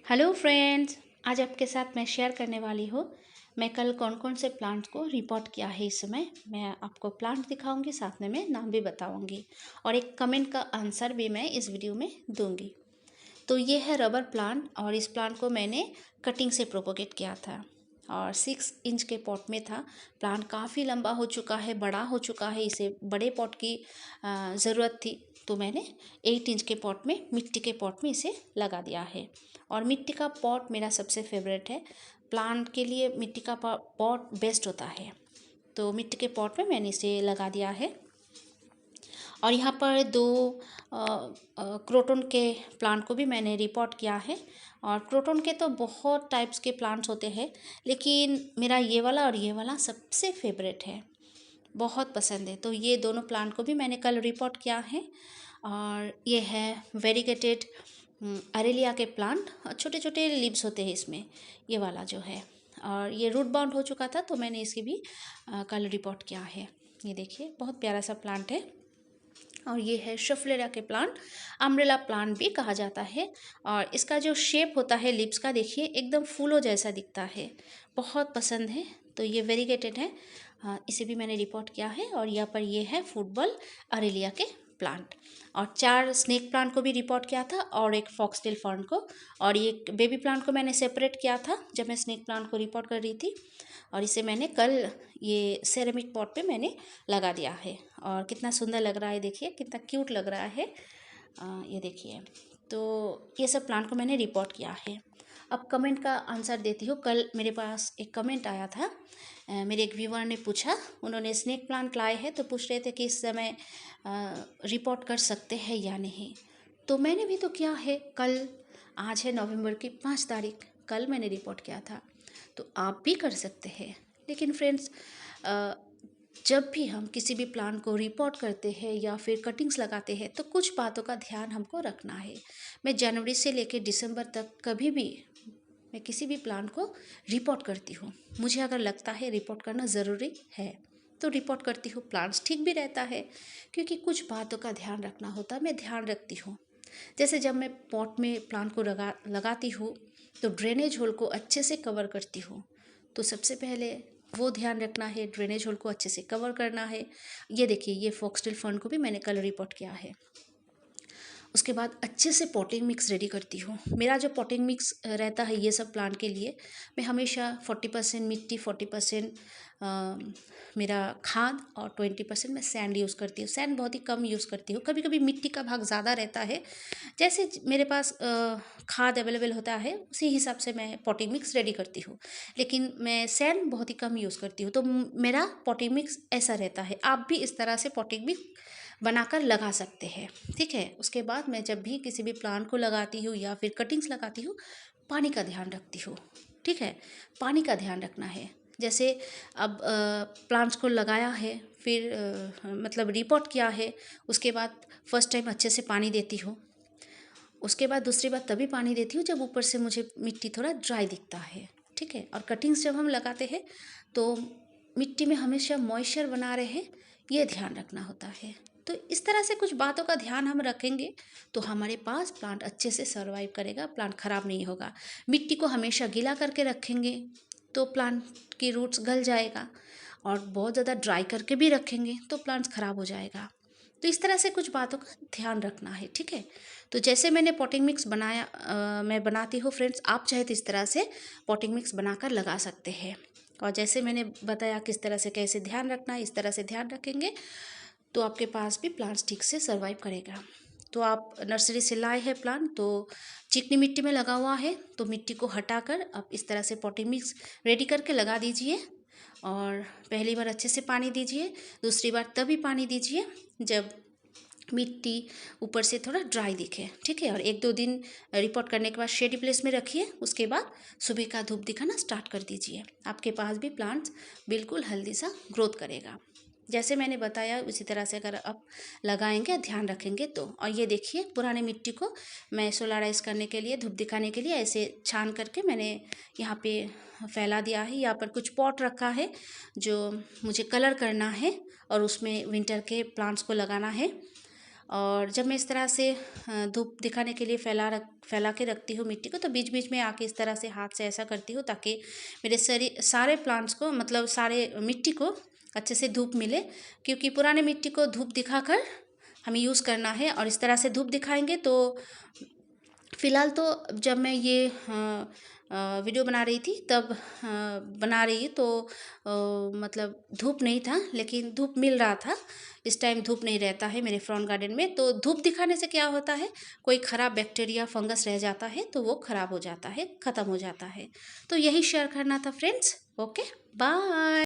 Hello friends, आज आपके साथ मैं शेयर करने वाली हूँ मैं कल कौन कौन से प्लांट्स को रिपोर्ट किया है। इस समय मैं आपको प्लांट दिखाऊंगी, साथ में मैं नाम भी बताऊंगी और एक कमेंट का आंसर भी मैं इस वीडियो में दूंगी। तो ये है रबर प्लांट और इस प्लांट को मैंने कटिंग से प्रोपोगेट किया था और 6 इंच के पॉट में था। प्लांट काफ़ी लंबा हो चुका है, बड़ा हो चुका है, इसे बड़े पॉट की ज़रूरत थी, तो मैंने 8 इंच के पॉट में, मिट्टी के पॉट में इसे लगा दिया है। और मिट्टी का पॉट मेरा सबसे फेवरेट है। प्लांट के लिए मिट्टी का पॉट बेस्ट होता है, तो मिट्टी के पॉट में मैंने इसे लगा दिया है। और यहाँ पर दो क्रोटन के प्लांट को भी मैंने रिपोर्ट किया है। और क्रोटन के तो बहुत टाइप्स के प्लांट्स होते हैं, लेकिन मेरा ये वाला और ये वाला सबसे फेवरेट है, बहुत पसंद है। तो ये दोनों प्लांट को भी मैंने कल रिपोर्ट किया है। और ये है वेरीगेटेड अरेलिया के प्लांट, छोटे छोटे लीव्स होते हैं इसमें, ये वाला जो है। और ये रूट बाउंड हो चुका था, तो मैंने इसकी भी कल रिपोर्ट किया है। ये देखिए, बहुत प्यारा सा प्लांट है। और ये है शफलेरा के प्लांट, अम्ब्रेला प्लांट भी कहा जाता है। और इसका जो शेप होता है लिप्स का, देखिए एकदम फूलों जैसा दिखता है, बहुत पसंद है। तो ये वेरीगेटेड है, इसे भी मैंने रिपोर्ट किया है। और यहाँ पर ये है फुटबॉल अरेलिया के प्लांट। और 4 स्नेक प्लांट को भी रिपोर्ट किया था और एक फॉक्सटेल फर्न को। और ये बेबी प्लांट को मैंने सेपरेट किया था जब मैं स्नेक प्लांट को रिपोर्ट कर रही थी। और इसे मैंने कल ये सेरेमिक पॉट पे मैंने लगा दिया है। और कितना सुंदर लग रहा है, देखिए कितना क्यूट लग रहा है। ये देखिए, तो ये सब प्लांट को मैंने रिपोर्ट किया है। अब कमेंट का आंसर देती हूँ। कल मेरे पास एक कमेंट आया था, मेरे एक व्यूअर ने पूछा, उन्होंने स्नेक प्लांट लाए हैं तो पूछ रहे थे कि इस समय रिपोर्ट कर सकते हैं या नहीं। तो मैंने भी तो किया है कल। आज है नवंबर की 5 तारीख, कल मैंने रिपोर्ट किया था, तो आप भी कर सकते हैं। लेकिन फ्रेंड्स, जब भी हम किसी भी प्लांट को रिपोर्ट करते हैं या फिर कटिंग्स लगाते हैं, तो कुछ बातों का ध्यान हमको रखना है। मैं जनवरी से लेकर दिसंबर तक कभी भी मैं किसी भी प्लांट को रिपोर्ट करती हूँ। मुझे अगर लगता है रिपोर्ट करना ज़रूरी है तो रिपोर्ट करती हूँ। प्लांट्स ठीक भी रहता है, क्योंकि कुछ बातों का ध्यान रखना होता है, मैं ध्यान रखती हूँ। जैसे जब मैं पॉट में प्लांट को लगाती हूँ, तो ड्रेनेज होल को अच्छे से कवर करती हूँ। तो सबसे पहले वो ध्यान रखना है, ड्रेनेज होल को अच्छे से कवर करना है। ये देखिए, ये फॉक्सटेल फर्न को भी मैंने कल रिपोर्ट किया है। उसके बाद अच्छे से पॉटिंग मिक्स रेडी करती हूँ। मेरा जो पॉटिंग मिक्स रहता है ये सब प्लांट के लिए, मैं हमेशा 40% मिट्टी, 40% मेरा खाद और 20% मैं सैंड यूज़ करती हूँ। सैंड बहुत ही कम यूज़ करती हूँ, कभी कभी मिट्टी का भाग ज़्यादा रहता है। जैसे मेरे पास खाद अवेलेबल होता है, उसी हिसाब से मैं पॉटिंग मिक्स रेडी करती हूँ। लेकिन मैं सैंड बहुत ही कम यूज़ करती हूँ, तो मेरा पॉटिंग मिक्स ऐसा रहता है। आप भी इस तरह से पॉटिंग मिक्स बनाकर लगा सकते हैं, ठीक है। उसके बाद मैं जब भी किसी भी प्लांट को लगाती हूँ या फिर कटिंग्स लगाती हूँ, पानी का ध्यान रखती हूँ, ठीक है। पानी का ध्यान रखना है। जैसे अब प्लांट्स को लगाया है, फिर मतलब रिपोर्ट किया है, उसके बाद फर्स्ट टाइम अच्छे से पानी देती हूँ। उसके बाद दूसरी बार तभी पानी देती हूँ जब ऊपर से मुझे मिट्टी थोड़ा ड्राई दिखता है, ठीक है। और कटिंग्स जब हम लगाते हैं तो मिट्टी में हमेशा मॉइस्चर बना रहे, ये ध्यान रखना होता है। तो इस तरह से कुछ बातों का ध्यान हम रखेंगे तो हमारे पास प्लांट अच्छे से सर्वाइव करेगा, प्लांट खराब नहीं होगा। मिट्टी को हमेशा गीला करके रखेंगे तो प्लांट की रूट्स गल जाएगा, और बहुत ज़्यादा ड्राई करके भी रखेंगे तो प्लांट्स खराब हो जाएगा। तो इस तरह से कुछ बातों का ध्यान रखना है, ठीक है। तो जैसे मैंने पॉटिंग मिक्स बनाया, मैं बनाती हूँ फ्रेंड्स, आप चाहे तो इस तरह से पॉटिंग मिक्स बनाकर लगा सकते हैं। और जैसे मैंने बताया किस तरह से कैसे ध्यान रखना है, इस तरह से ध्यान रखेंगे तो आपके पास भी प्लांट्स ठीक से सर्वाइव करेगा। तो आप नर्सरी से लाए हैं प्लांट, तो चिकनी मिट्टी में लगा हुआ है, तो मिट्टी को हटाकर आप इस तरह से पॉटिंग मिक्स रेडी करके लगा दीजिए। और पहली बार अच्छे से पानी दीजिए, दूसरी बार तभी पानी दीजिए जब मिट्टी ऊपर से थोड़ा ड्राई दिखे, ठीक है। और 1-2 दिन रिपोर्ट करने के बाद शेडी प्लेस में रखिए। उसके बाद सुबह का धूप दिखाना स्टार्ट कर दीजिए, आपके पास भी प्लांट्स बिल्कुल हेल्दी सा ग्रोथ करेगा। जैसे मैंने बताया उसी तरह से अगर आप लगाएंगे, ध्यान रखेंगे तो। और ये देखिए, पुराने मिट्टी को मैं सोलराइज करने के लिए, धूप दिखाने के लिए ऐसे छान करके मैंने यहाँ पे फैला दिया है। यहाँ पर कुछ पॉट रखा है जो मुझे कलर करना है और उसमें विंटर के प्लांट्स को लगाना है। और जब मैं इस तरह से धूप दिखाने के लिए फैला के रखती हूँ मिट्टी को, तो बीच बीच में आके इस तरह से हाथ से ऐसा करती हूँ ताकि मेरे सारे प्लांट्स को, मतलब सारे मिट्टी को अच्छे से धूप मिले, क्योंकि पुराने मिट्टी को धूप दिखाकर हमें यूज़ करना है। और इस तरह से धूप दिखाएंगे तो फ़िलहाल तो जब मैं ये वीडियो बना रही थी तब बना रही तो मतलब धूप नहीं था, लेकिन धूप मिल रहा था। इस टाइम धूप नहीं रहता है मेरे फ्रंट गार्डन में, तो धूप दिखाने से क्या होता है, कोई ख़राब बैक्टीरिया फंगस रह जाता है तो वो ख़राब हो जाता है, ख़त्म हो जाता है। तो यही शेयर करना था फ्रेंड्स। Okay, bye.